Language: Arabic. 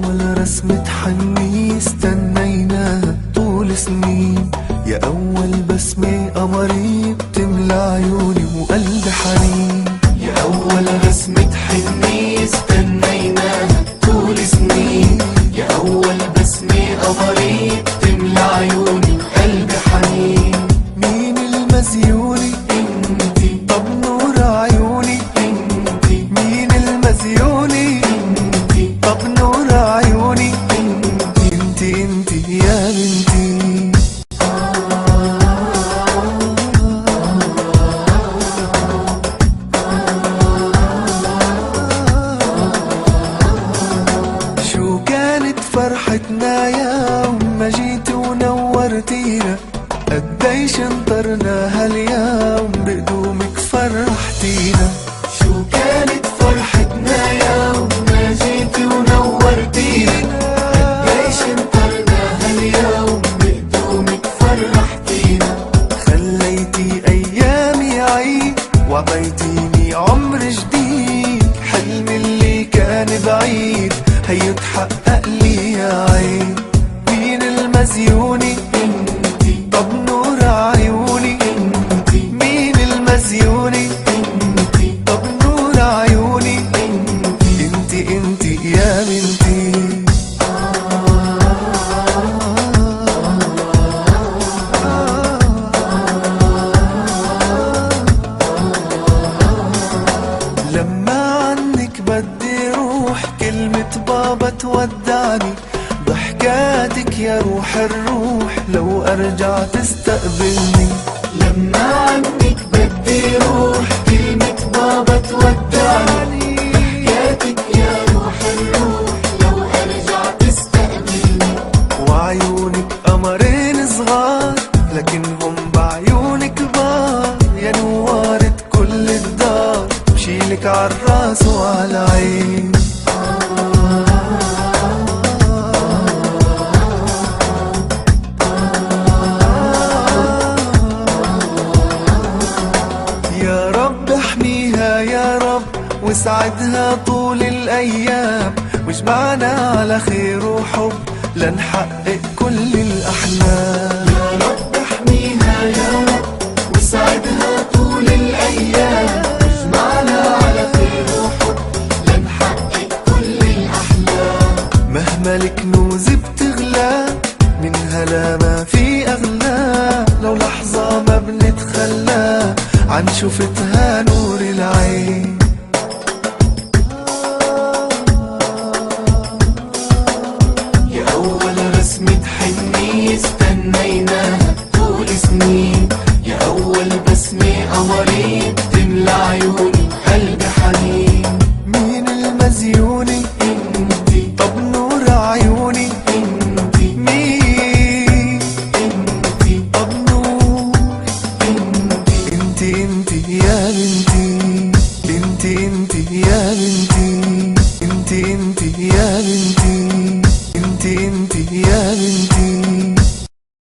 أول رسمة حني استنيناها طول سنين، يا أول بسمة قمري بتملى عيوني وقلبي حنين. يا أول رسمة حني استنيناها طول سنين، يا أول بسمة قمري بتملى عيوني وقلبي حنين. مين المزيوني؟ انتي. طب نور عيوني؟ انتي. مين المزيوني؟ انتي. طب نور عيوني؟ انتي. انتي يا بنتي. شو كانت فرحتنا يوم ما جيت ونورتينا، قديش انطرنا هاليوم بقدومك فرحتينا. شو كانت فرحتنا يوم ما جيت ونورتينا، قديش انطرنا هاليوم بقدومك فرحتينا. خليتي ايامي عيد وعطيتيني عمر جديد، حلمي اللي كان بعيد هيو تحقق لي يا عين. مين المزيوني؟ انتي. طب نور عيوني؟ انتي. مين المزيوني؟ انتي. طب نور عيوني؟ انتي. انتي يا بنتي. لما عنك بدي روح كلمة بابا تودعني، ضحكاتك يا روح الروح لو ارجع تستقبلني. لما عنك بدي روح كلمة بابا تودعني، ضحكاتك يا روح الروح لو ارجع تستقبلني. وعيونك قمرين صغار لكنهم بعيونك كبار، يا نوارة كل الدار بشيلك عالراس وعالعين. يا رب احميها يا رب واسعدها طول الايام، واجمعنا على خير وحب لنحقق كل الاحلام. يا رب احميها يا رب واسعدها طول الايام، واجمعنا على خير وحب لنحقق كل الاحلام. مهما الكنوز بتغلى من هلا ما في اغلى، لو لحظة ما بنتخلى عن شوفتها نور العين. يا أول رسمة حني استنيناها طول سنين، يا أول بسمة قمري بتملى عيوني